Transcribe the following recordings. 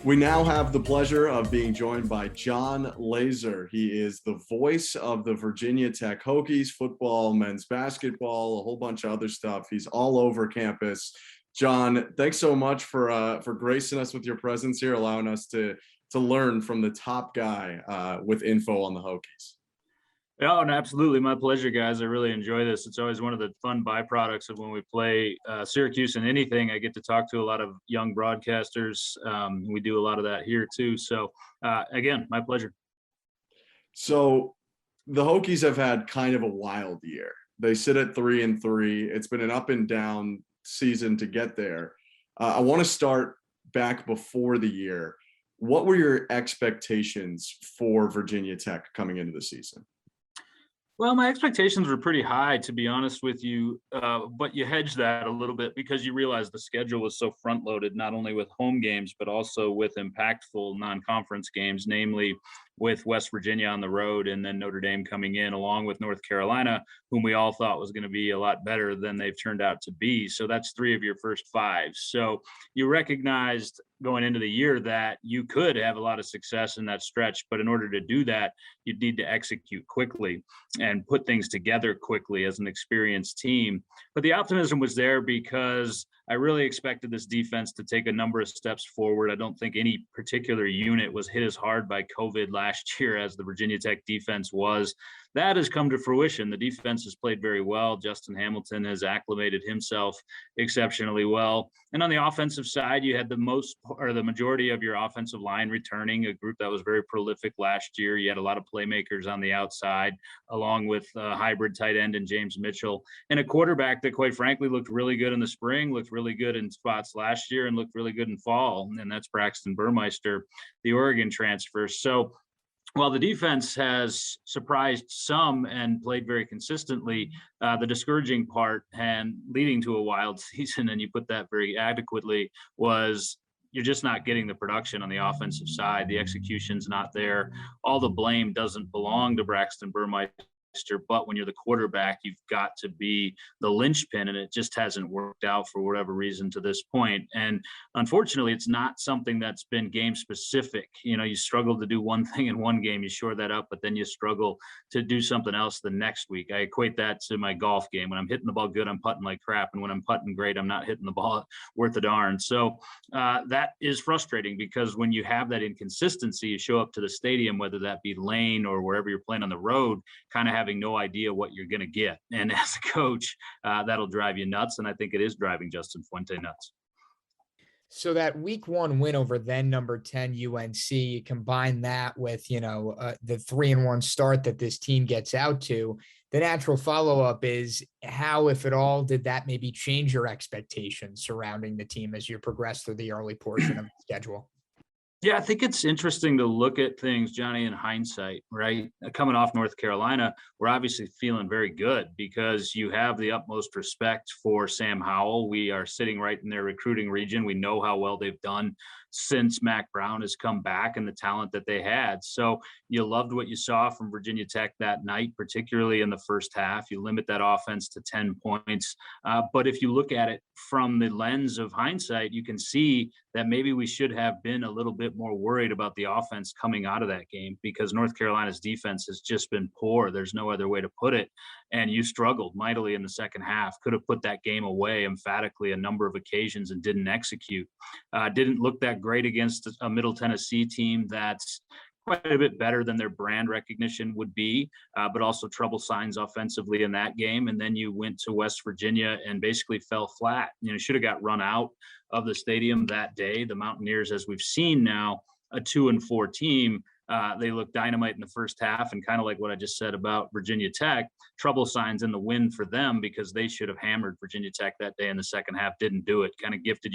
We now have the pleasure of being joined by Jon Laaser. He is the voice of the Virginia Tech Hokies, football, men's basketball, a whole bunch of other stuff. He's all over campus. Jon, thanks so much for gracing us with your presence here, allowing us to learn from the top guy with info on the Hokies. Oh, and absolutely. My pleasure, guys. I really enjoy this. It's always one of the fun byproducts of when we play Syracuse and anything. I get to talk to a lot of young broadcasters. We do a lot of that here too. So again, my pleasure. So the Hokies have had kind of a wild year. They sit at 3-3. It's been an up and down season to get there. I want to start back before the year. What were your expectations for Virginia Tech coming into the season? Well, my expectations were pretty high, to be honest with you, but you hedge that a little bit because you realize the schedule was so front-loaded, not only with home games, but also with impactful non-conference games, namely with West Virginia on the road and then Notre Dame coming in, along with North Carolina, whom we all thought was going to be a lot better than they've turned out to be. So that's 3 of your first 5. So you recognized going into the year that you could have a lot of success in that stretch, but in order to do that, you'd need to execute quickly and put things together quickly as an experienced team. But the optimism was there because I really expected this defense to take a number of steps forward. I don't think any particular unit was hit as hard by COVID last year as the Virginia Tech defense was. That has come to fruition. The defense has played very well. Justin Hamilton has acclimated himself exceptionally well. And on the offensive side, you had the majority of your offensive line returning, a group that was very prolific last year. You had a lot of playmakers on the outside, along with a hybrid tight end and James Mitchell, and a quarterback that, quite frankly, looked really good in the spring, looked really good in spots last year, and looked really good in fall. And that's Braxton Burmeister, the Oregon transfer. So while the defense has surprised some and played very consistently, the discouraging part and leading to a wild season, and you put that very adequately, was you're just not getting the production on the offensive side. The execution's not there. All the blame doesn't belong to Braxton Burmeister, but when you're the quarterback, you've got to be the linchpin, and it just hasn't worked out for whatever reason to this point. And unfortunately, it's not something that's been game specific. You know, you struggle to do one thing in one game, you shore that up, but then you struggle to do something else the next week. I equate that to my golf game. When I'm hitting the ball good, I'm putting like crap, and when I'm putting great, I'm not hitting the ball worth a darn. So that is frustrating because when you have that inconsistency, you show up to the stadium, whether that be Lane or wherever you're playing on the road, kind of having no idea what you're going to get. And as a coach, that'll drive you nuts. And I think it is driving Justin Fuente nuts. So that week 1 win over then number 10 UNC, combine that with, the 3-1 start that this team gets out to, the natural follow-up is how, if at all, did that maybe change your expectations surrounding the team as you progress through the early portion of the schedule? Yeah, I think it's interesting to look at things, Johnny, in hindsight, right? Coming off North Carolina, we're obviously feeling very good because you have the utmost respect for Sam Howell. We are sitting right in their recruiting region. We know how well they've done since Mac Brown has come back and the talent that they had. So you loved what you saw from Virginia Tech that night, particularly in the first half. You limit that offense to 10 points. But if you look at it from the lens of hindsight, you can see that maybe we should have been a little bit more worried about the offense coming out of that game because North Carolina's defense has just been poor. There's no other way to put it. And you struggled mightily in the second half, could have put that game away emphatically a number of occasions and didn't execute. Didn't look that great against a Middle Tennessee team that's quite a bit better than their brand recognition would be, but also trouble signs offensively in that game. And then you went to West Virginia and basically fell flat. Should have got run out of the stadium that day. The Mountaineers, as we've seen now, a 2-4 team, they look dynamite in the first half, and kind of like what I just said about Virginia Tech, trouble signs in the win for them because they should have hammered Virginia Tech that day in the second half, didn't do it, kind of gifted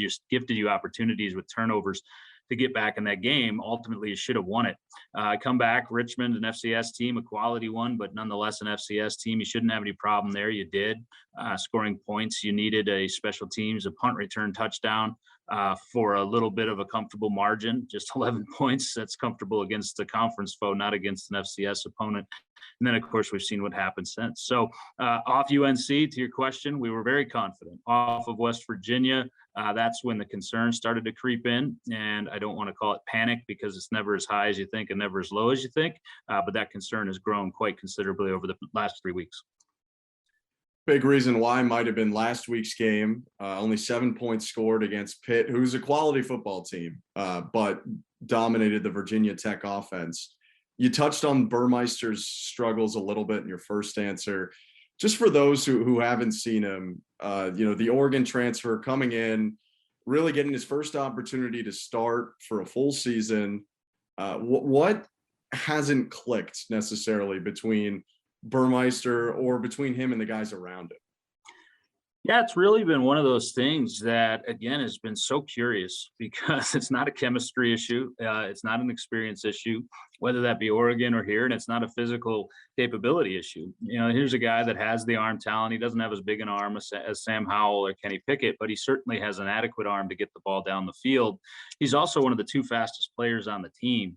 you opportunities with turnovers to get back in that game. Ultimately, you should have won it. Come back, Richmond, an FCS team, a quality one, but nonetheless an FCS team. You shouldn't have any problem there. You did. Scoring points, you needed a special teams, a punt return touchdown for a little bit of a comfortable margin, just 11 points. That's comfortable against the conference foe, not against an FCS opponent. And then, of course, we've seen what happened since. So off UNC, to your question, we were very confident. Off of West Virginia, That's when the concern started to creep in. And I don't want to call it panic because it's never as high as you think and never as low as you think. But that concern has grown quite considerably over the last 3 weeks. Big reason why might have been last week's game. Only 7 points scored against Pitt, who's a quality football team, but dominated the Virginia Tech offense. You touched on Burmeisters' struggles a little bit in your first answer. Just for those who haven't seen him, the Oregon transfer coming in, really getting his first opportunity to start for a full season. What hasn't clicked necessarily between Burmeister or between him and the guys around him? Yeah, it's really been one of those things that, again, has been so curious because it's not a chemistry issue. It's not an experience issue, whether that be Oregon or here, and it's not a physical capability issue. Here's a guy that has the arm talent. He doesn't have as big an arm as Sam Howell or Kenny Pickett, but he certainly has an adequate arm to get the ball down the field. He's also one of the 2 fastest players on the team.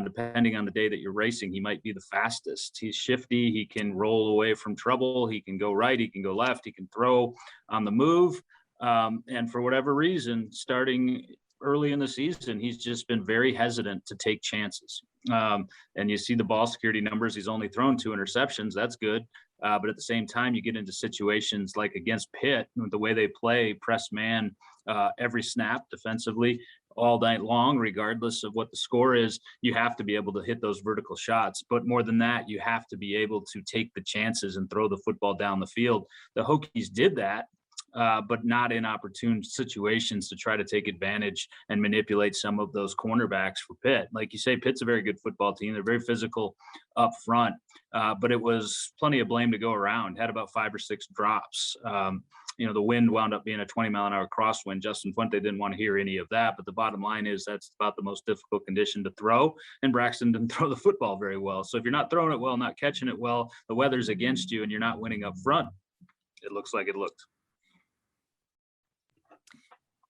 Depending on the day that you're racing, he might be the fastest. He's shifty. He can roll away from trouble. He can go right. He can go left. He can throw on the move. And for whatever reason, starting early in the season, he's just been very hesitant to take chances. And you see the ball security numbers. He's only thrown 2 interceptions. That's good. But at the same time, you get into situations like against Pitt, the way they play press man every snap defensively all night long, regardless of what the score is. You have to be able to hit those vertical shots. But more than that, you have to be able to take the chances and throw the football down the field. The Hokies did that, but not in opportune situations to try to take advantage and manipulate some of those cornerbacks for Pitt. Like you say, Pitt's a very good football team. They're very physical up front, but it was plenty of blame to go around. Had about 5 or 6 drops. The wind wound up being a 20-mile-an-hour crosswind. Justin Fuente didn't want to hear any of that, but the bottom line is that's about the most difficult condition to throw, and Braxton didn't throw the football very well. So if you're not throwing it well, not catching it well, the weather's against you, and you're not winning up front, it looks like it looked.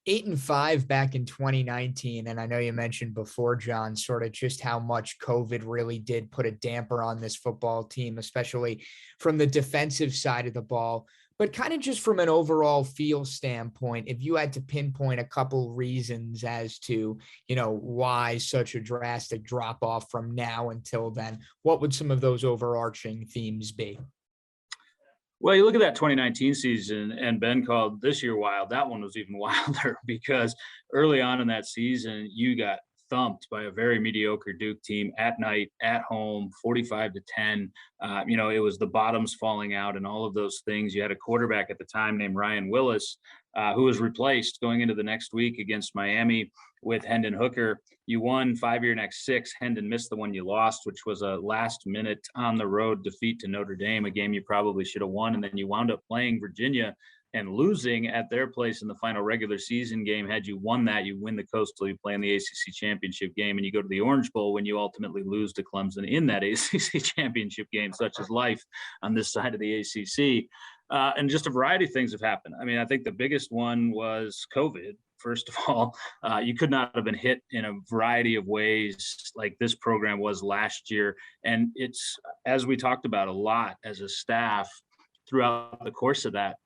8-5 back in 2019. And I know you mentioned before, John, sort of just how much COVID really did put a damper on this football team, especially from the defensive side of the ball. But kind of just from an overall feel standpoint, if you had to pinpoint a couple reasons as to, why such a drastic drop off from now until then, what would some of those overarching themes be? Well, you look at that 2019 season, and Ben called this year wild. That one was even wilder because early on in that season, you got thumped by a very mediocre Duke team at night, at home, 45-10. It was the bottoms falling out and all of those things. You had a quarterback at the time named Ryan Willis, who was replaced going into the next week against Miami with Hendon Hooker. You won 5 of your next 6. Hendon missed the one you lost, which was a last-minute on-the-road defeat to Notre Dame, a game you probably should have won, and then you wound up playing Virginia and losing at their place in the final regular season game. Had you won that, you win the Coastal, you play in the ACC championship game, and you go to the Orange Bowl when you ultimately lose to Clemson in that ACC championship game. Such is life on this side of the ACC. And just a variety of things have happened. I mean, I think the biggest one was COVID. First of all, you could not have been hit in a variety of ways like this program was last year. And it's, as we talked about a lot as a staff throughout the course of that,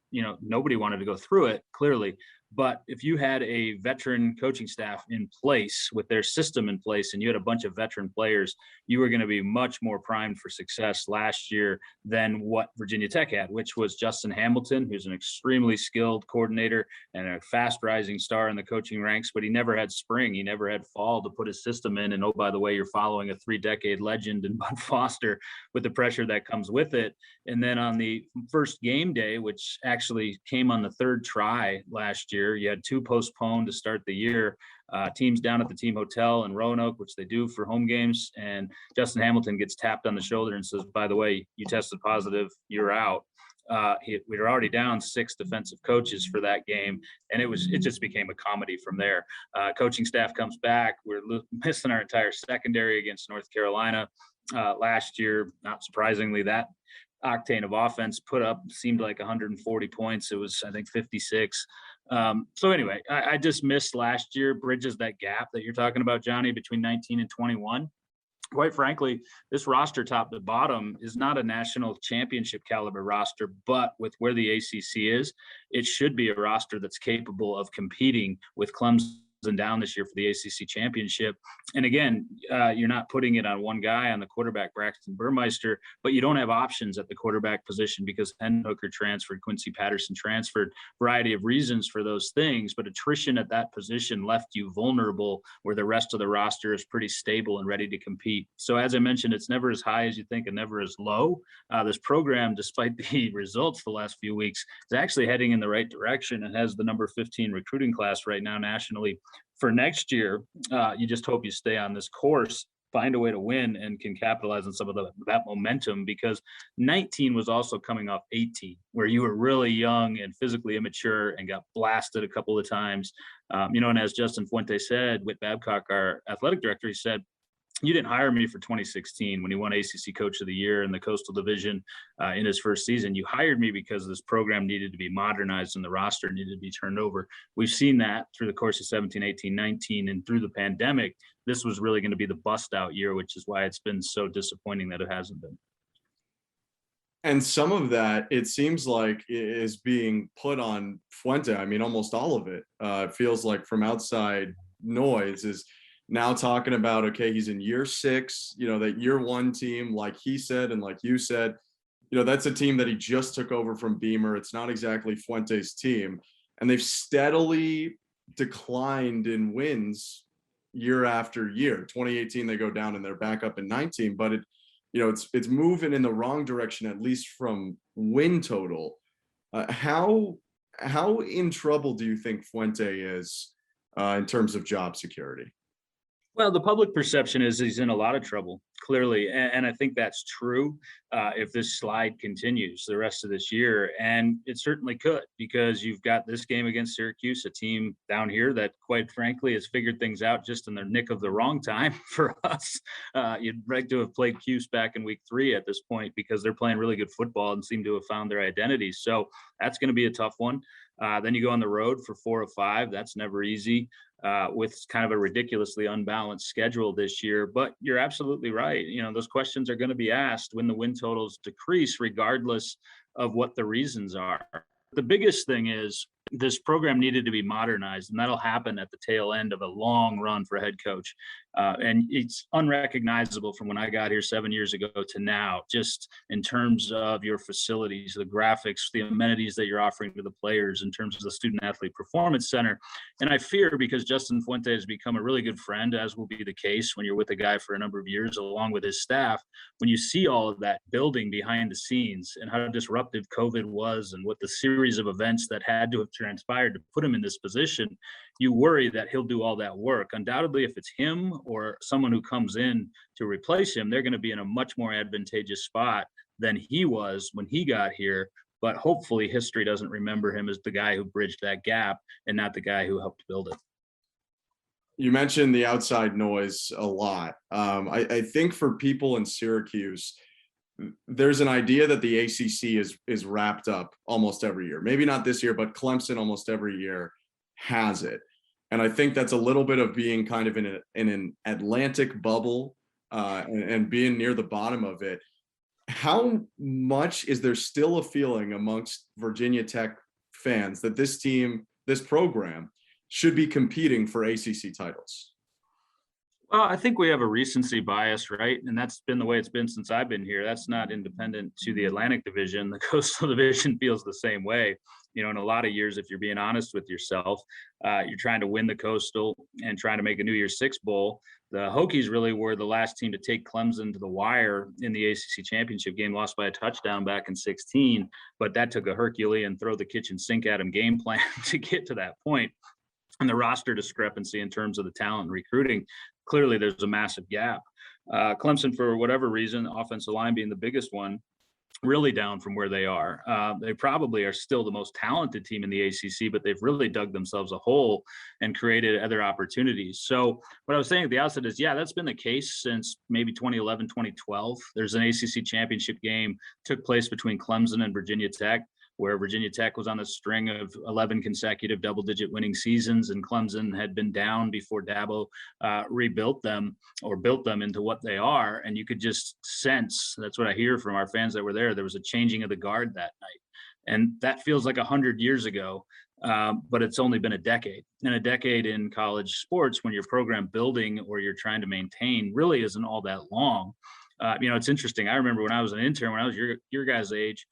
nobody wanted to go through it, clearly. But if you had a veteran coaching staff in place with their system in place and you had a bunch of veteran players, you were going to be much more primed for success last year than what Virginia Tech had, which was Justin Hamilton, who's an extremely skilled coordinator and a fast rising star in the coaching ranks, but he never had spring. He never had fall to put his system in. And oh, by the way, you're following a 3-decade legend in Bud Foster with the pressure that comes with it. And then on the first game day, which actually came on the 3rd try last year, you had 2 postponed to start the year. Teams down at the team hotel in Roanoke, which they do for home games. And Justin Hamilton gets tapped on the shoulder and says, by the way, you tested positive, you're out. We were already down 6 defensive coaches for that game. And it just became a comedy from there. Coaching staff comes back. We're missing our entire secondary against North Carolina last year. Not surprisingly, that octane of offense put up seemed like 140 points. It was, I think, 56. So anyway, I just missed last year, bridges that gap that you're talking about, Johnny, between 19 and 21. quite frankly, this roster top to bottom is not a national championship caliber roster, but with where the ACC is, it should be a roster that's capable of competing with Clemson down this year for the ACC championship. And again, you're not putting it on one guy on the quarterback, Braxton Burmeister, but you don't have options at the quarterback position because Hendon Hooker transferred, Quincy Patterson transferred, variety of reasons for those things. But attrition at that position left you vulnerable where the rest of the roster is pretty stable and ready to compete. So as I mentioned, it's never as high as you think and never as low. This program, despite the results the last few weeks, is actually heading in the right direction and has the number 15 recruiting class right now nationally. For next year, you just hope you stay on this course, find a way to win, and can capitalize on some of that momentum, because 19 was also coming off 18, where you were really young and physically immature and got blasted a couple of times. And as Justin Fuente said, Whit Babcock, our athletic director, he said, you didn't hire me for 2016 when he won ACC Coach of the Year in the Coastal Division in his first season. You hired me because this program needed to be modernized and the roster needed to be turned over. We've seen that through the course of 17, 18, 19, and through the pandemic. This was really going to be the bust out year, which is why it's been so disappointing that it hasn't been. And some of that, it seems like, is being put on Fuente. I mean, almost all of it. It feels like from outside noise is now talking about, okay, he's in year 6, that year 1 team, like he said, and like you said, that's a team that he just took over from Beamer. It's not exactly Fuente's team. And they've steadily declined in wins year after year. 2018, they go down and they're back up in 19, but it's moving in the wrong direction, at least from win total. How in trouble do you think Fuente is in terms of job security? Well, the public perception is he's in a lot of trouble, clearly. And I think that's true if this slide continues the rest of this year. And it certainly could, because you've got this game against Syracuse, a team down here that, quite frankly, has figured things out just in the nick of the wrong time for us. You'd like to have played Cuse back in week 3 at this point, because they're playing really good football and seem to have found their identity. So that's going to be a tough one. Then you go on the road for 4 of 5. That's never easy. With kind of a ridiculously unbalanced schedule this year. But you're absolutely right. Those questions are going to be asked when the win totals decrease, regardless of what the reasons are. The biggest thing is this program needed to be modernized, and that'll happen at the tail end of a long run for a head coach. And it's unrecognizable from when I got here 7 years ago to now, just in terms of your facilities, the graphics, the amenities that you're offering to the players, in terms of the Student Athlete Performance Center. And I fear, because Justin Fuente has become a really good friend, as will be the case when you're with a guy for a number of years, along with his staff, when you see all of that building behind the scenes and how disruptive COVID was and what the series of events that had to have transpired to put him in this position, you worry that he'll do all that work. Undoubtedly, if it's him or someone who comes in to replace him, they're going to be in a much more advantageous spot than he was when he got here. But hopefully history doesn't remember him as the guy who bridged that gap and not the guy who helped build it. You mentioned the outside noise a lot. I think for people in Syracuse, there's an idea that the ACC is wrapped up almost every year. Maybe not this year, but Clemson almost every year has it. And I think that's a little bit of being kind of in an Atlantic bubble and being near the bottom of it. How much is there still a feeling amongst Virginia Tech fans that this team, this program, should be competing for ACC titles? Well, I think we have a recency bias, right? And that's been the way it's been since I've been here. That's not independent to the Atlantic Division. The Coastal Division feels the same way. In a lot of years, if you're being honest with yourself, you're trying to win the Coastal and trying to make a New Year's Six bowl. The Hokies really were the last team to take Clemson to the wire in the ACC championship game, lost by a touchdown back in 16. But that took a Herculean throw the kitchen sink at him game plan to get to that point. And the roster discrepancy in terms of the talent and recruiting, clearly there's a massive gap. Clemson, for whatever reason, offensive line being the biggest one, really down from where they are. They probably are still the most talented team in the ACC, but they've really dug themselves a hole and created other opportunities. So what I was saying at the outset is, yeah, that's been the case since maybe 2011, 2012. There's an ACC championship game took place between Clemson and Virginia Tech. where Virginia Tech was on a string of 11 consecutive double-digit winning seasons, and Clemson had been down before Dabo rebuilt them or built them into what they are. And you could just sense, that's what I hear from our fans that were there was a changing of the guard that night. And that feels like 100 years ago, but it's only been a decade. And a decade in college sports, when you're program building or you're trying to maintain, really isn't all that long. It's interesting. I remember when I was an intern, when I was your guys' age,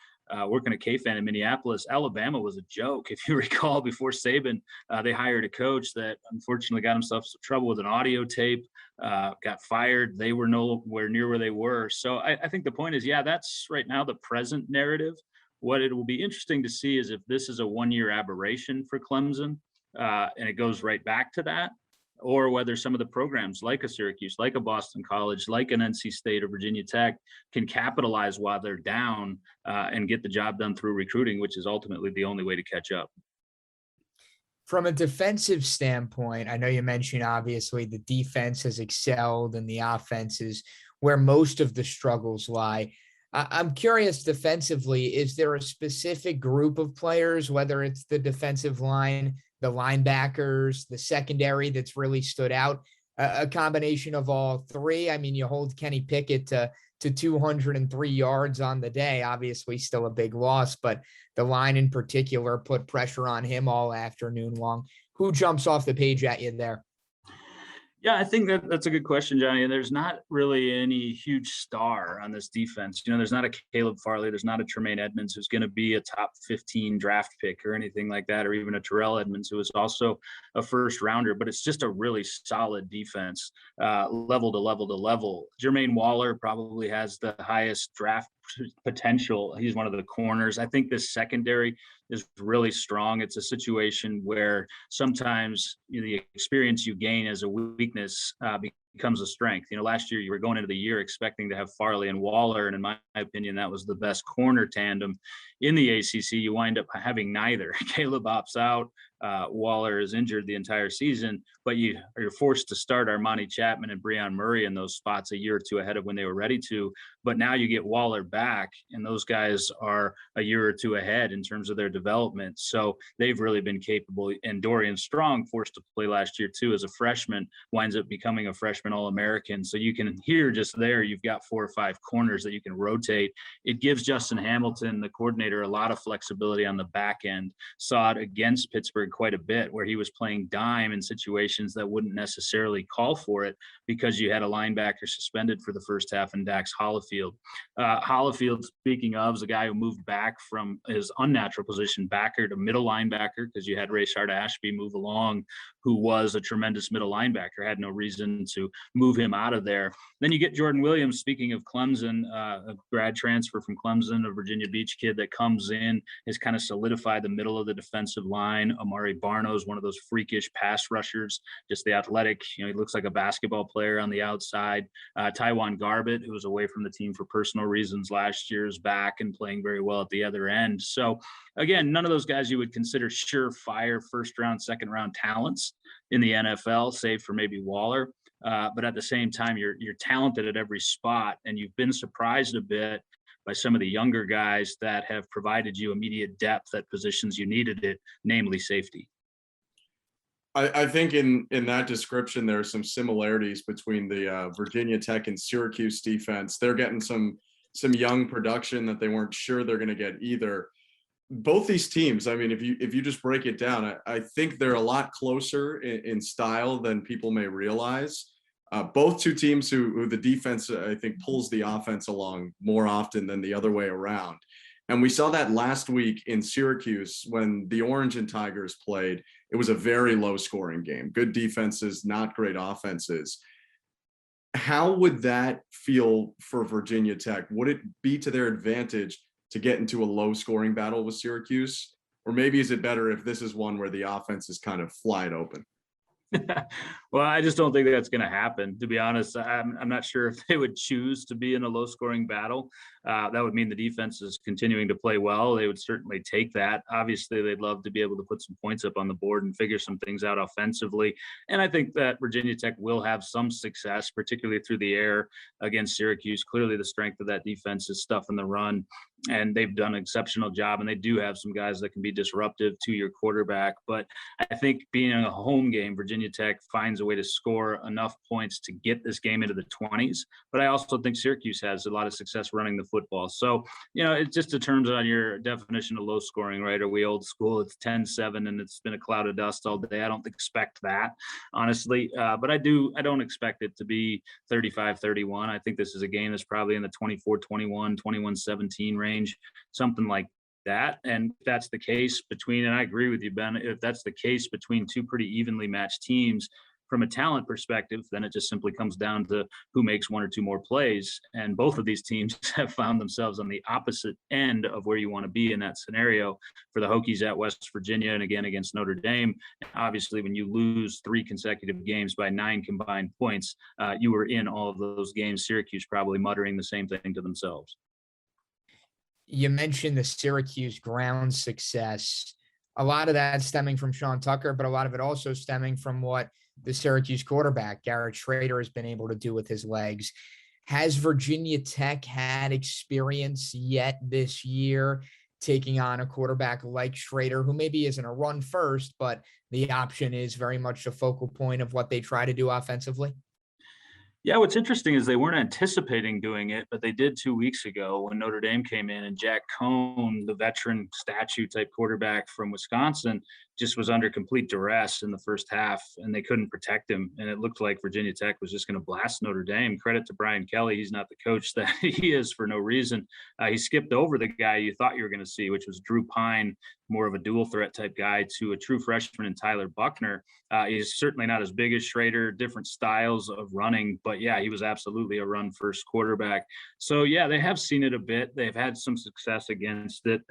working at KFAN in Minneapolis, Alabama was a joke. If you recall, before Saban, they hired a coach that unfortunately got himself some trouble with an audio tape, got fired. They were nowhere near where they were. So I think the point is, that's right now the present narrative. What it will be interesting to see is if this is a one-year aberration for Clemson, and it goes right back to that, or whether some of the programs like a Syracuse, like a Boston College, like an NC State or Virginia Tech can capitalize while they're down and get the job done through recruiting, which is ultimately the only way to catch up. From a defensive standpoint, I know you mentioned obviously the defense has excelled and the offense is where most of the struggles lie. I'm curious defensively, is there a specific group of players, whether it's the defensive line, the linebackers, the secondary, that's really stood out? A combination of all three? I mean, you hold Kenny Pickett to 203 yards on the day, obviously still a big loss, but the line in particular put pressure on him all afternoon long. Who jumps off the page at you there? Yeah, I think that's a good question, Johnny. And there's not really any huge star on this defense. There's not a Caleb Farley, there's not a Tremaine Edmonds who's going to be a top 15 draft pick or anything like that, or even a Terrell Edmonds who is also a first rounder. But it's just a really solid defense, level to level to level. Jermaine Waller probably has the highest draft potential. He's one of the corners. I think this secondary is really strong. It's a situation where sometimes the experience you gain as a weakness becomes a strength. Last year you were going into the year expecting to have Farley and Waller, and in my opinion, that was the best corner tandem in the ACC. You wind up having neither. Caleb opts out. Waller is injured the entire season, but you're forced to start Armani Chapman and Breon Murray in those spots a year or two ahead of when they were ready to. But now you get Waller back, and those guys are a year or two ahead in terms of their development. So they've really been capable. And Dorian Strong, forced to play last year too as a freshman, winds up becoming a freshman All-American. So you can hear just there, you've got 4 or 5 corners that you can rotate. It gives Justin Hamilton, the coordinator, a lot of flexibility on the back end. Saw it against Pittsburgh quite a bit, where he was playing dime in situations that wouldn't necessarily call for it because you had a linebacker suspended for the first half in Dax Hollifield. Hollifield, speaking of, is a guy who moved back from his unnatural position backer to middle linebacker because you had Rayshard Ashby move along, who was a tremendous middle linebacker, had no reason to move him out of there. Then you get Jordan Williams, speaking of Clemson, a grad transfer from Clemson, a Virginia Beach kid that comes in, has kind of solidified the middle of the defensive line. Amari Barno is one of those freakish pass rushers, just the athletic, he looks like a basketball player on the outside. Tywan Garbett, who was away from the team for personal reasons last year, is back and playing very well at the other end. So again, none of those guys you would consider surefire first round, second round talents in the NFL, save for maybe Waller. But at the same time, you're talented at every spot, and you've been surprised a bit by some of the younger guys that have provided you immediate depth at positions you needed it, namely safety. I think in that description, there are some similarities between the Virginia Tech and Syracuse defense. They're getting some young production that they weren't sure they're going to get either. Both these teams, I mean, if you just break it down, I think they're a lot closer in style than people may realize. Both two teams who the defense, I think, pulls the offense along more often than the other way around. And we saw that last week in Syracuse when the Orange and Tigers played. It was a very low scoring game. Good defenses, not great offenses. How would that feel for Virginia Tech? Would it be to their advantage to get into a low scoring battle with Syracuse? Or maybe is it better if this is one where the offense is kind of wide open? Well, I just don't think that's going to happen, to be honest. I'm not sure if they would choose to be in a low scoring battle. That would mean the defense is continuing to play well. They would certainly take that. Obviously, they'd love to be able to put some points up on the board and figure some things out offensively. And I think that Virginia Tech will have some success, particularly through the air against Syracuse. Clearly, the strength of that defense is stuff in the run. and they've done an exceptional job, and they do have some guys that can be disruptive to your quarterback. But I think being a home game, Virginia Tech finds a way to score enough points to get this game into the 20s. But I also think Syracuse has a lot of success running the football. So, it just determines on your definition of low scoring, right? Are we old school? It's 10-7 and it's been a cloud of dust all day. I don't expect that, honestly. But I don't expect it to be 35-31. I think this is a game that's probably in the 24-21, 21-17 range, something like that. And if that's the case and I agree with you, Ben, if that's the case between two pretty evenly matched teams from a talent perspective, then it just simply comes down to who makes one or two more plays. And both of these teams have found themselves on the opposite end of where you want to be in that scenario. For the Hokies at West Virginia and again against Notre Dame, obviously when you lose 3 consecutive games by 9 combined points, you were in all of those games. Syracuse probably muttering the same thing to themselves. You mentioned the Syracuse ground success. A lot of that stemming from Sean Tucker, but a lot of it also stemming from what the Syracuse quarterback, Garrett Schrader, has been able to do with his legs. Has Virginia Tech had experience yet this year taking on a quarterback like Schrader, who maybe isn't a run first, but the option is very much a focal point of what they try to do offensively? Yeah, what's interesting is they weren't anticipating doing it, but they did 2 weeks ago when Notre Dame came in, and Jack Cohn, the veteran statue type quarterback from Wisconsin, just was under complete duress in the first half, and they couldn't protect him. And it looked like Virginia Tech was just going to blast Notre Dame. Credit to Brian Kelly. He's not the coach that he is for no reason. He skipped over the guy you thought you were going to see, which was Drew Pine, more of a dual threat type guy, to a true freshman in Tyler Buckner. He's certainly not as big as Schrader, different styles of running, but yeah, he was absolutely a run first quarterback. So yeah, they have seen it a bit. They've had some success against it.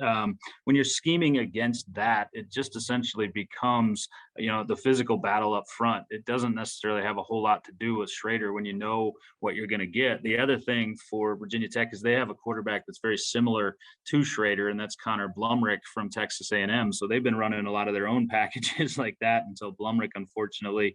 When you're scheming against that, it just essentially becomes, the physical battle up front. It doesn't necessarily have a whole lot to do with Schrader when you know what you're going to get. The other thing for Virginia Tech is they have a quarterback that's very similar to Schrader, and that's Connor Blumrick from Texas A&M. So they've been running a lot of their own packages like that until Blumrick unfortunately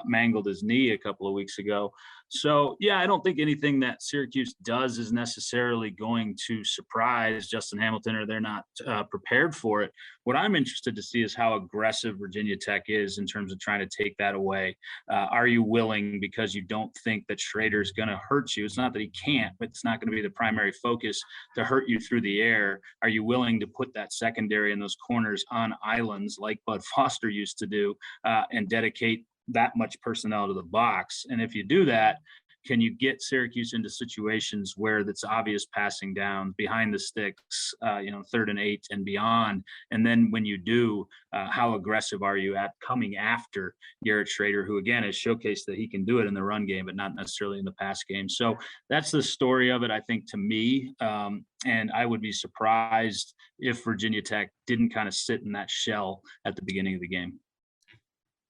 mangled his knee a couple of weeks ago. So yeah, I don't think anything that Syracuse does is necessarily going to surprise Justin Hamilton, or they're not prepared for it. What I'm interested to see is how aggressive Virginia Tech is in terms of trying to take that away. Are you willing, because you don't think that Schrader's going to hurt you? It's not that he can't, but it's not going to be the primary focus to hurt you through the air. Are you willing to put that secondary and those corners on islands like Bud Foster used to do, and dedicate that much personnel to the box? And if you do that, can you get Syracuse into situations where it's obvious passing down behind the sticks, 3rd and 8 and beyond? And then when you do, how aggressive are you at coming after Garrett Schrader, who again has showcased that he can do it in the run game, but not necessarily in the pass game? So that's the story of it, I think, to me. And I would be surprised if Virginia Tech didn't kind of sit in that shell at the beginning of the game.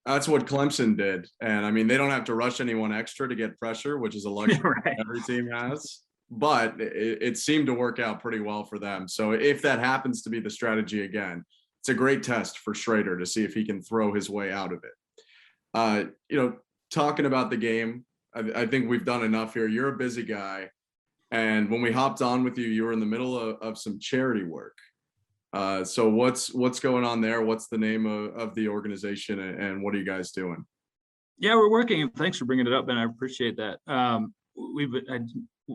That's what Clemson did. And I mean, they don't have to rush anyone extra to get pressure, which is a luxury Right. every team has. But it seemed to work out pretty well for them. So if that happens to be the strategy again, it's a great test for Schrader to see if he can throw his way out of it. Talking about the game, I think we've done enough here. You're a busy guy. And when we hopped on with you, you were in the middle of some charity work. So what's going on there? What's the name of the organization, and what are you guys doing? Yeah, we're working. Thanks for bringing it up, and I appreciate that.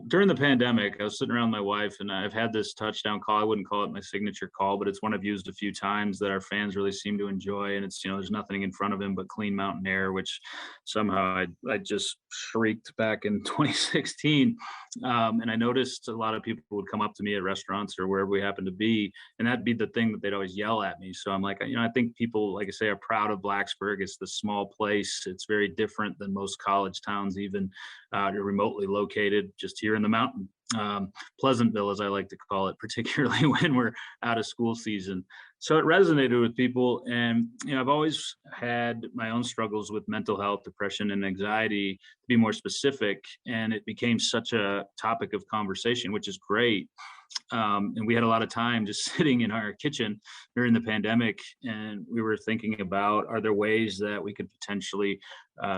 During the pandemic, I was sitting around with my wife, and I've had this touchdown call. I wouldn't call it my signature call, but it's one I've used a few times that our fans really seem to enjoy. And it's, there's nothing in front of him but clean mountain air, which somehow I just shrieked back in 2016. And I noticed a lot of people would come up to me at restaurants or wherever we happen to be, and that'd be the thing that they'd always yell at me. So I'm like, I think people, like I say, are proud of Blacksburg. It's the small place. It's very different than most college towns, even remotely located just here in the mountain. Pleasantville, as I like to call it, particularly when we're out of school season. So it resonated with people. And, I've always had my own struggles with mental health, depression, and anxiety, to be more specific. And it became such a topic of conversation, which is great. And we had a lot of time just sitting in our kitchen during the pandemic. And we were thinking about, are there ways that we could potentially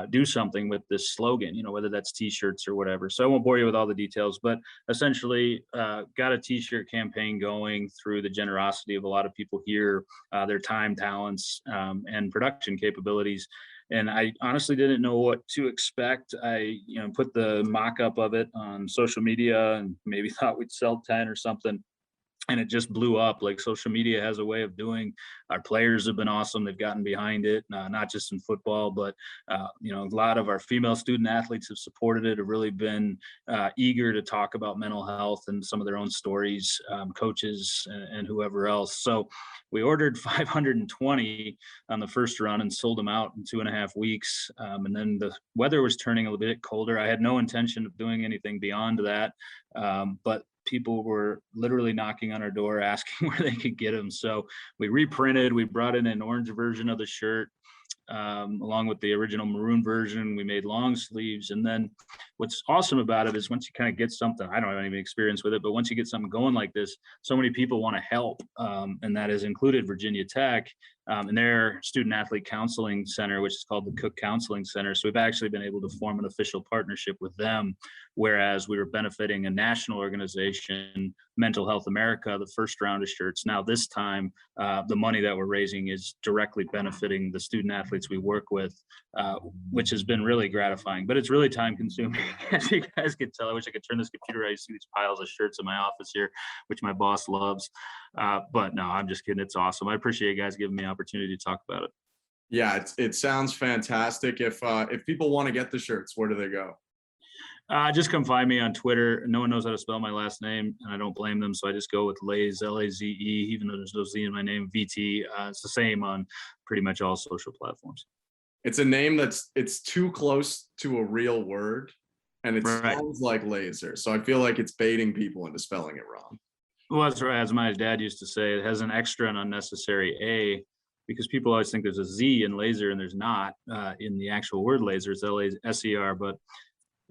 do something with this slogan, whether that's t-shirts or whatever. So I won't bore you with all the details, but essentially got a t-shirt campaign going through the generosity of a lot of people here, their time, talents, and production capabilities. And I honestly didn't know what to expect. I, put the mock-up of it on social media and maybe thought we'd sell 10 or something. And it just blew up. Like, social media has a way of doing. Our players have been awesome. They've gotten behind it, not just in football, but a lot of our female student athletes have supported it, have really been eager to talk about mental health and some of their own stories, coaches and whoever else. So we ordered 520 on the first run and sold them out in 2.5 weeks. And then the weather was turning a little bit colder. I had no intention of doing anything beyond that, but people were literally knocking on our door asking where they could get them. So we reprinted, we brought in an orange version of the shirt, along with the original maroon version. We made long sleeves. And then what's awesome about it is once you kind of get something, I don't have any experience with it, but once you get something going like this, so many people want to help. And that has included Virginia Tech and their student athlete counseling center, which is called the Cook Counseling Center. So we've actually been able to form an official partnership with them, whereas we were benefiting a national organization, Mental Health America, the first round of shirts. Now this time, the money that we're raising is directly benefiting the student athletes we work with, which has been really gratifying, but it's really time consuming. As you guys can tell, I wish I could turn this computer. I see these piles of shirts in my office here, which my boss loves. But no, I'm just kidding. It's awesome. I appreciate you guys giving me the opportunity to talk about it. Yeah, it sounds fantastic. If people want to get the shirts, where do they go? Just come find me on Twitter. No one knows how to spell my last name, and I don't blame them. So I just go with Laze, L-A-Z-E, even though there's no Z in my name, VT. It's the same on pretty much all social platforms. It's a name it's too close to a real word, and it Right. sounds like laser. So I feel like it's baiting people into spelling it wrong. Well, that's right. As my dad used to say, it has an extra and unnecessary A, because people always think there's a Z in laser, and there's not in the actual word laser. It's L-A-S-E-R. But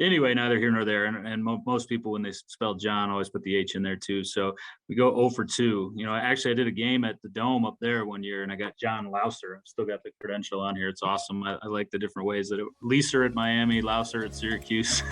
anyway, neither here nor there. And most people, when they spell John, always put the H in there too. So we go 0 for 2. Actually, I did a game at the Dome up there one year, and I got Jon Laaser. I've still got the credential on here. It's awesome. I like the different ways that Laaser at Miami, Laaser at Syracuse.